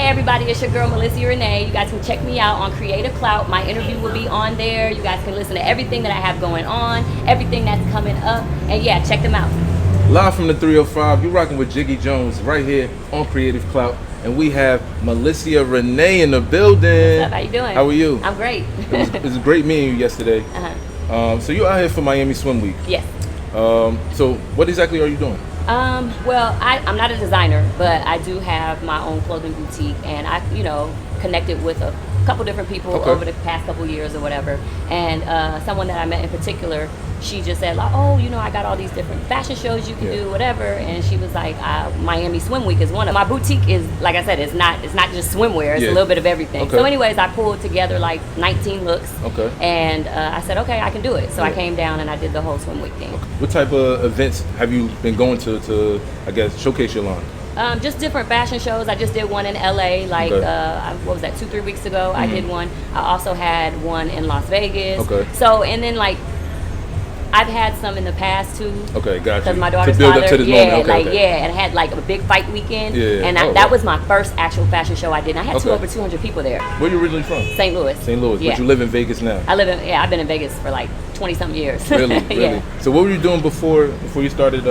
everybody, it's your girl Melissia Rene. You guys can check me out on Creative Clout. My interview will be on there. You guys can listen to everything that I have going on, everything that's coming up, and yeah, check them out. Live from the 305, you're rocking with Jiggy Jones right here on Creative Clout, and we have Melissia Rene in the building. What's up? How you doing? How are you? I'm great. It was great meeting you yesterday. So you're out here for Miami Swim Week. Yes. So what exactly are you doing? Well, I'm not a designer, but I do have my own clothing boutique, and I, connected with a couple different people over the past couple years or whatever. And someone that I met in particular, she just said like, oh, I got all these different fashion shows you can do, whatever. And she was like, Miami Swim Week is one of my boutique is, like I said, it's not just swimwear, it's a little bit of everything. So anyways, I pulled together like 19 looks. And I said, okay, I can do it. So I came down and I did the whole Swim Week thing. What type of events have you been going to I guess, showcase your line? Just different fashion shows. I just did one in LA, like, what was that, 2-3 weeks ago? I did one. I also had one in Las Vegas. So, and then like, I've had some in the past too. Okay, gotcha. Because my daughter's to build father, up to this moment. and had like a big fight weekend. And that was my first actual fashion show I did. And I had over 200 people there. Where are you originally from? St. Louis. St. Louis, but you live in Vegas now. I've been in Vegas for like 20-something years. Really? So what were you doing before you started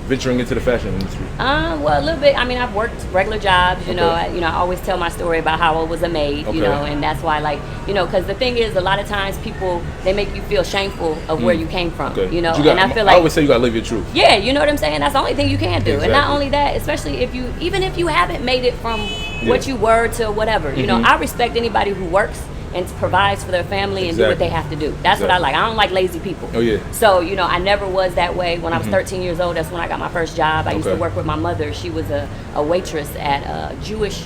venturing into the fashion industry? Well, a little bit. I mean, I've worked regular jobs. I always tell my story about how I was a maid. And that's why, like, because the thing is, a lot of times people, they make you feel shameful of where you came from. And I feel like I always say you gotta live your truth. Yeah, you know what I'm saying. That's the only thing you can do. And not only that, especially even if you haven't made it from what you were to whatever. I respect anybody who works and provides for their family and do what they have to do. That's what I like. I don't like lazy people. So, I never was that way. When I was 13 years old, that's when I got my first job. I used to work with my mother. She was a waitress at a Jewish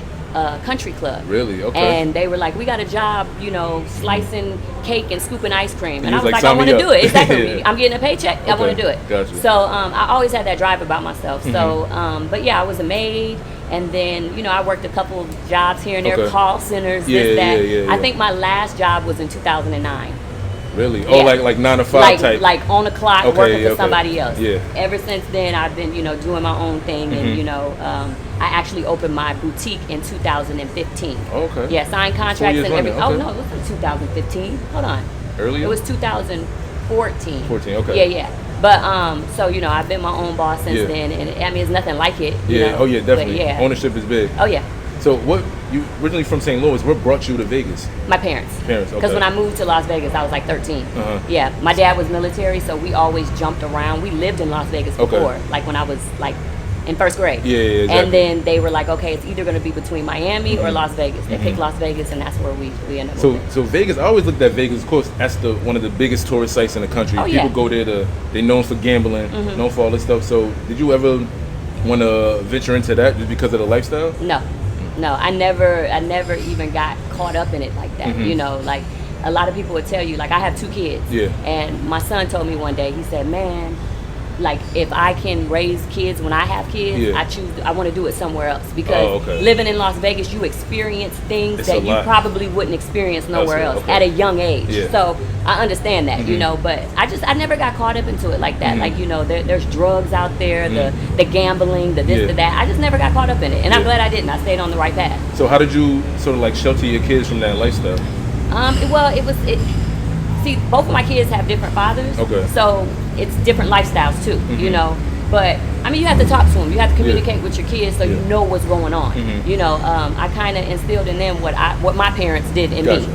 country club. Really? And they were like, we got a job, slicing cake and scooping ice cream. And I was like, I want to do it. Exactly. I'm getting a paycheck. I want to do it. Gotcha. So I always had that drive about myself. So, but yeah, I was a maid. And then, I worked a couple of jobs here and there, call centers, this, that. I think my last job was in 2009. Really? Oh, like 9 to 5 type? Like on the clock, working for somebody else. Yeah. Ever since then, I've been, doing my own thing. And, I actually opened my boutique in 2015. Okay. Yeah, signed contracts and everything. Oh, no, it wasn't 2015. Hold on. Earlier? It was 2014. 14, okay. Yeah. But, so, I've been my own boss since then, and I mean, it's nothing like it. Oh, yeah, definitely. Ownership is big. Oh, yeah. So, you originally from St. Louis, what brought you to Vegas? My parents. Because when I moved to Las Vegas, I was like 13. Yeah, my dad was military, so we always jumped around. We lived in Las Vegas before, like when I was like in first grade. Yeah, exactly. And then they were like, okay, it's either going to be between Miami or Las Vegas. They picked Las Vegas, and that's where we ended up. So Vegas, I always looked at Vegas. Of course, that's one of the biggest tourist sites in the country. People go there they're known for gambling, known for all this stuff. So did you ever want to venture into that just because of the lifestyle? No, I never even got caught up in it like that. Like a lot of people would tell you, like I have 2 kids. And my son told me one day, he said, man, like if I can raise kids when I have kids, I want to do it somewhere else because living in Las Vegas, you experience things that you probably wouldn't experience nowhere else at a young age. So I understand that, but I never got caught up into it like that. Like, there's drugs out there, the gambling, the this, the that. I just never got caught up in it. And I'm glad I didn't. I stayed on the right path. So how did you sort of like shelter your kids from that lifestyle? See, both of my kids have different fathers. So it's different lifestyles too, But I mean, you have to talk to them. You have to communicate with your kids so you know what's going on. I kind of instilled in them what my parents did in me.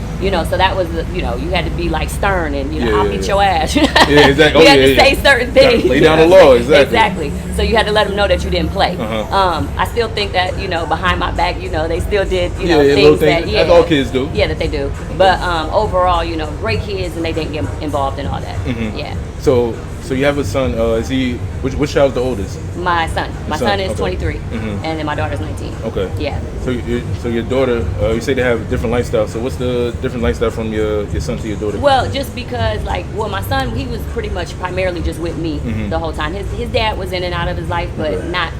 So that was you had to be like stern and I'll beat your ass. Exactly. You had to say certain things. Lay down the law. Exactly. So you had to let them know that you didn't play. I still think that behind my back, they still did things that all kids do. Yeah, that they do. But overall, great kids and they didn't get involved in all that. Yeah. So you have a son. Is he? Which child's the oldest? My son. My son is 23, and then my daughter's 19. Okay. Yeah. So your daughter, you say they have different lifestyles. So what's the different lifestyle from your son to your daughter? Well, just because my son, he was pretty much primarily just with me the whole time. His dad was in and out of his life, but not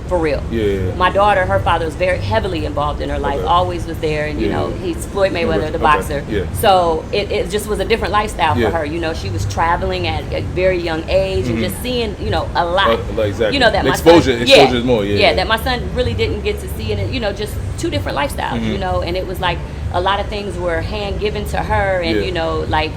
for real. Yeah. My daughter, her father was very heavily involved in her life, always was there, and you know, he's Floyd Mayweather, the boxer. Yeah. So it just was a different lifestyle for her. You know, she was traveling at a very young age and just seeing, you know, a lot. Exactly. You know, that the my exposure son, is more. that my son really didn't get to see, and you know, just two different lifestyles. You know, and it was like a lot of things were hand given to her, and you know, like.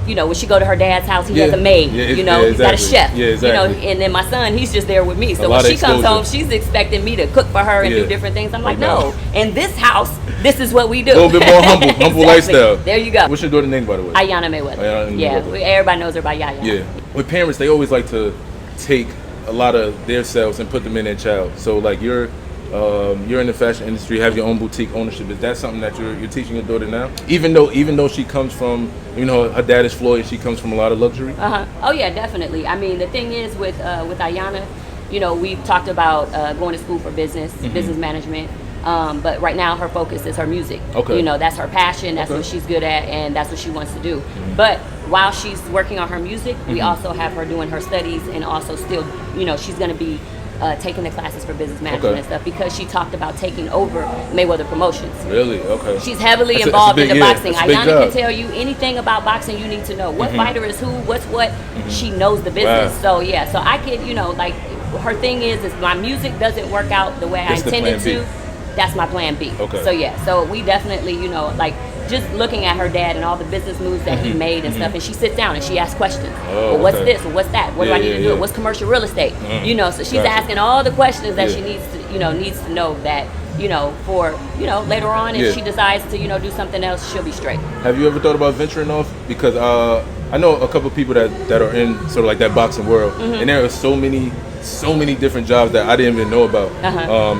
You know, when she go to her dad's house, he has a maid. You know, he's got a chef. You know, and then my son, he's just there with me. So when she comes home, she's expecting me to cook for her and do different things. I'm like, no. In this house, this is what we do. A little bit more humble lifestyle. There you go. What's your daughter's name, by the way? Yaya Mayweather. Everybody knows her by Yaya. Yeah. With parents, they always like to take a lot of their selves and put them in their child. So like you're in the fashion industry, have your own boutique ownership. Is that something that you're teaching your daughter now? Even though she comes from, you know, her dad is Floyd, she comes from a lot of luxury. Oh yeah, definitely. I mean, the thing is with Ayana, you know, we've talked about going to school for business management. But right now her focus is her music. You know, that's her passion, that's what she's good at, and that's what she wants to do. But while she's working on her music, we also have her doing her studies, and also still, you know, she's going to be taking the classes for business management and stuff, because she talked about taking over Mayweather Promotions. Really? Okay. She's heavily involved in the boxing. Ayana can tell you anything about boxing you need to know. What fighter is who, what's what. She knows the business. Wow. So yeah, so I could, you know, like her thing is my music doesn't work out the way I intended to. That's my plan B. Okay. So yeah, so we definitely, you know, like just looking at her dad and all the business moves that he made and stuff, and she sits down and she asks questions. Well, what's this? Well, what's that? What do I need to do? What's commercial real estate? You know, so she's asking all the questions that she needs to know that, you know, for, you know, later on if she decides to, you know, do something else, she'll be straight. Have you ever thought about venturing off? Because I know a couple of people that are in sort of like that boxing world, and there are so many different jobs that I didn't even know about.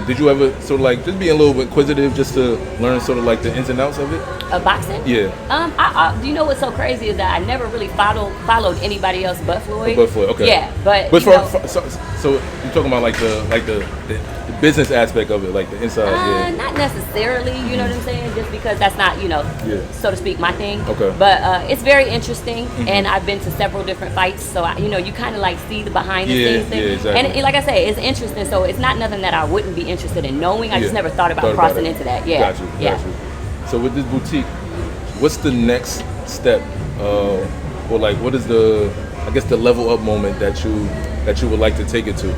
Did you ever sort of like just be a little bit inquisitive just to learn sort of like the ins and outs of it? Of boxing? Yeah. Do you know what's so crazy is that I never really followed anybody else but Floyd. But Floyd, okay. Yeah, but so you're talking about like the business aspect of it, like the inside. Not necessarily, you know what I'm saying? Just because that's not, you know, so to speak, my thing. Okay. But it's very interesting, and I've been to several different fights, so you know, you kind of like see the behind the scenes thing. Yeah, exactly. And like I say, it's interesting. So it's not nothing that I wouldn't be interested in knowing. I just never thought about crossing into that. Yeah. Got you. So with this boutique, what's the next step? Or like, what is the level up moment that you would like to take it to?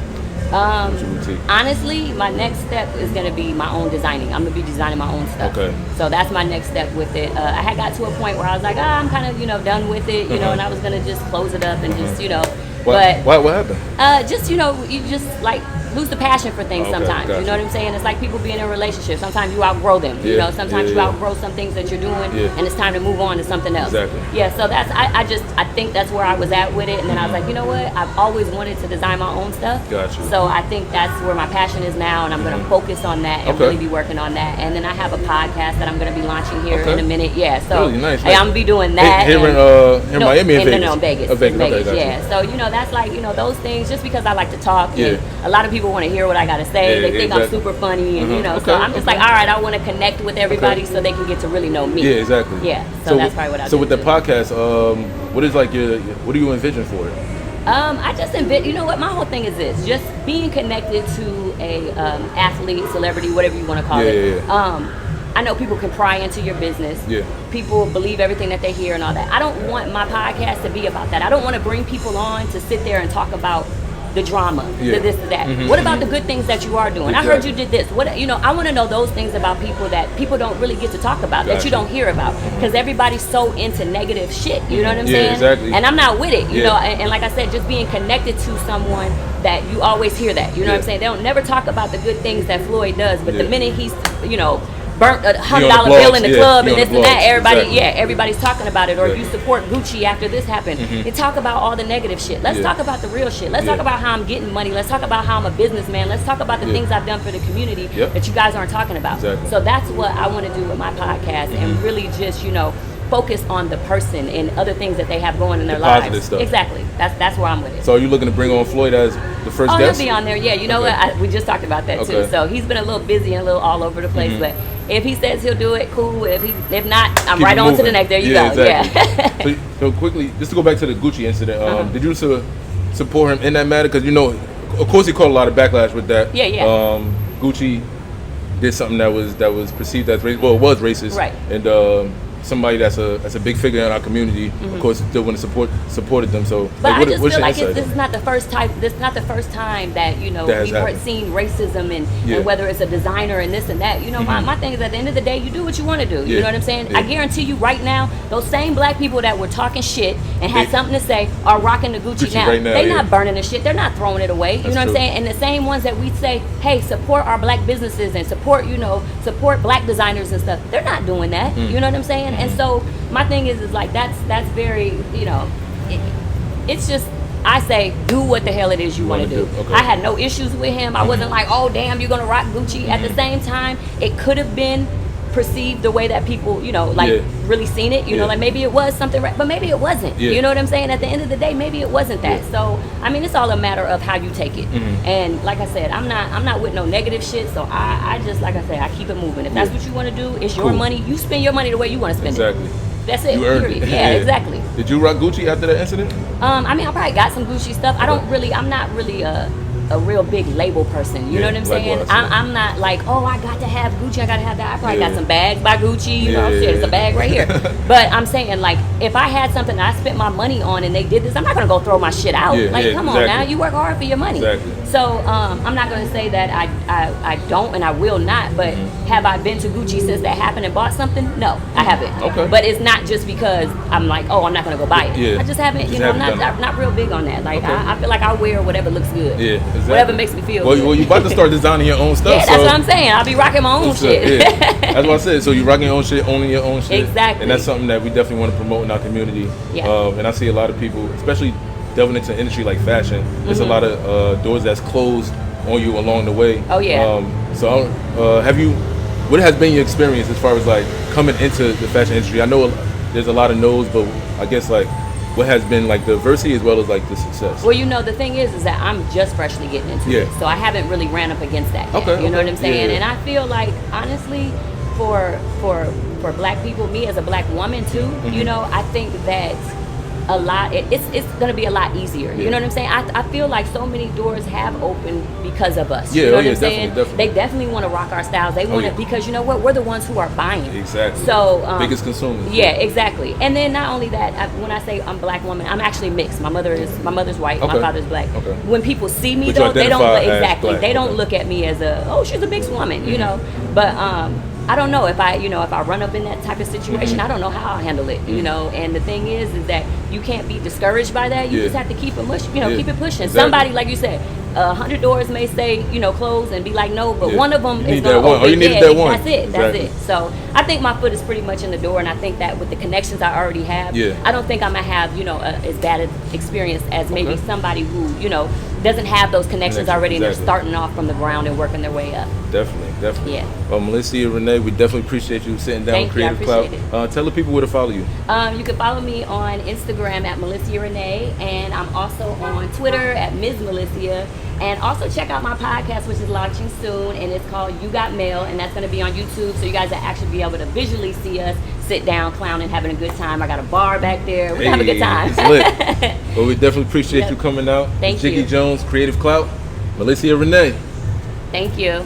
Honestly, my next step is going to be my own designing. I'm going to be designing my own stuff. Okay. So that's my next step with it. I had got to a point where I was like, I'm kind of, you know, done with it, you know, and I was going to just close it up and just, you know. What happened? Just, you know, you just like lose the passion for things sometimes. Gotcha. You know what I'm saying? It's like people being in relationships. Sometimes you outgrow them. You know, sometimes you outgrow some things that you're doing, and it's time to move on to something else. Exactly. Yeah. So that's I think that's where I was at with it, and then I was like, you know what? I've always wanted to design my own stuff. Gotcha. So I think that's where my passion is now, and I'm going to focus on that and really be working on that. And then I have a podcast that I'm going to be launching here in a minute. Yeah. So really nice. I'm gonna be doing that. Here in Miami and Vegas. No, Vegas. Vegas. Yeah. So you know, that's like, you know, those things. Just because I like to talk, and a lot of people want to hear what I got to say. They think I'm super funny, and you know. So I'm just like, all right, I want to connect with everybody so they can get to really know me. Yeah, exactly. Yeah. So that's probably what I do. So with the podcast, what is like what do you envision for it? I just envision, you know what, my whole thing is this, just being connected to a athlete, celebrity, whatever you want to call it. I know people can pry into your business. People believe everything that they hear and all that. I don't want my podcast to be about that. I don't want to bring people on to sit there and talk about the drama, the this, the that. What about the good things that you are doing? Exactly. I heard you did this. What, you know, I want to know those things about people that people don't really get to talk about, that you don't hear about, because everybody's so into negative shit. You know what I'm saying? Exactly. And I'm not with it. You know, and like I said, just being connected to someone that you always hear that. You know what I'm saying? They don't never talk about the good things that Floyd does, but the minute he's, you know, burnt a $100 bill in the club and this and that, everybody, everybody's talking about it. Or you support Gucci after this happened. They talk about all the negative shit. Let's talk about the real shit. Let's talk about how I'm getting money. Let's talk about how I'm a businessman. Let's talk about the things I've done for the community that you guys aren't talking about. So that's what I want to do with my podcast, and really just, you know, focus on the person and other things that they have going in their lives. Positive stuff. Exactly. That's where I'm with it. So are you looking to bring on Floyd as the first guest? He'll be on there. Yeah, you know what? We just talked about that too. So he's been a little busy and a little all over the place, but if he says he'll do it, cool. If not, I'm right on to the next. There you go. Exactly. So quickly, just to go back to the Gucci incident, did you support him in that matter? Because, you know, of course, he caught a lot of backlash with that. Yeah. Gucci did something that was perceived as racist. Well, it was racist. Right. And somebody that's a big figure in our community, of course, still want to supported them. So, but I just feel like this is not the first time. This is not the first time that we've seen racism and whether it's a designer and this and that. My thing is, at the end of the day, you do what you want to do. You know what I'm saying? I guarantee you, right now, those same black people that were talking shit and had something to say are rocking the Gucci now. Right now. They're not burning the shit. They're not throwing it away. You know what I'm saying? And the same ones that we say, hey, support our black businesses and support black designers and stuff. They're not doing that. You know what I'm saying? And so my thing is like that's very, it's just, I say do what the hell it is you want to do. Okay. I had no issues with him. I wasn't like, oh damn, you're gonna rock Gucci. At the same time, it could have been perceived the way that people, really seen it. Like maybe it was something, but maybe it wasn't. You know what I'm saying? At the end of the day, maybe it wasn't that. So I mean, it's all a matter of how you take it. And like I said, I'm not with no negative shit. So I just, like I said, I keep it moving. If that's what you want to do, it's your money. You spend your money the way you want to spend it. That's it. You earned it. Yeah, exactly. Did you rock Gucci after that incident? I mean, I probably got some Gucci stuff. I'm not really a real big label person. You know what I'm saying? I'm not like, oh, I got to have Gucci, I got to have that. I probably got some bags by Gucci. Shit, it's a bag right here. But I'm saying, like, if I had something that I spent my money on and they did this, I'm not going to go throw my shit out. Come on now, you work hard for your money. So I'm not going to say that I don't and I will not, but have I been to Gucci since that happened and bought something? No, I haven't. Okay. But it's not just because I'm like, oh, I'm not going to go buy it. I just haven't, I'm not real big on that. Like, I feel like I wear whatever looks good. Exactly. Whatever makes me feel good. Well, you about to start designing your own stuff. Yeah, that's what I'm saying. I'll be rocking my own shit. That's what I said. So you rocking your own shit, owning your own shit. Exactly. And that's something that we definitely want to promote in our community. And I see a lot of people, especially delving into an industry like fashion, there's a lot of doors that's closed on you along the way. Oh, yeah. What has been your experience as far as like coming into the fashion industry? I know there's a lot of no's, but I guess like what has been like the adversity as well as like the success? Well, the thing is that I'm just freshly getting into it, so I haven't really ran up against that yet. You know what I'm saying? And I feel like, honestly, for black people, me as a black woman too, I think that a lot, it's going to be a lot easier. You know what I'm saying? I feel like so many doors have opened because of us. You know what I'm saying? Definitely. They definitely want to rock our styles. They want it because, you know what? We're the ones who are buying. Exactly. So biggest consumers. Yeah, exactly. And then not only that, when I say I'm a black woman, I'm actually mixed. My mother's white, my father's black. When people see me though, they don't they don't look at me as she's a mixed woman, you know. But I don't know if I run up in that type of situation, I don't know how I'll handle it, And the thing is that you can't be discouraged by that. You just have to keep it keep it pushing. Exactly. Somebody, like you said, 100 doors may say, close and be like, no, but one of them is going to open. You needed that one. That's it. That's it. So I think my foot is pretty much in the door, and I think that with the connections I already have, I don't think I'm going to have, as bad an experience as maybe somebody who, doesn't have those connections already and they're starting off from the ground and working their way up. Definitely. Yeah. Well, Melissia, Rene, we definitely appreciate you sitting down with Creative Clout. Tell the people where to follow you. You can follow me on Instagram at Melissia Rene, and I'm also on Twitter at Ms. Melissia. And also check out my podcast, which is launching soon, and it's called You Got Mail, and that's going to be on YouTube, so you guys will actually be able to visually see us sit down, clowning, having a good time. I got a bar back there. We're having a good time. It's lit. Well, we definitely appreciate you coming out. Thank you. Jiggy Jones, Creative Clout, Melissia Rene. Thank you.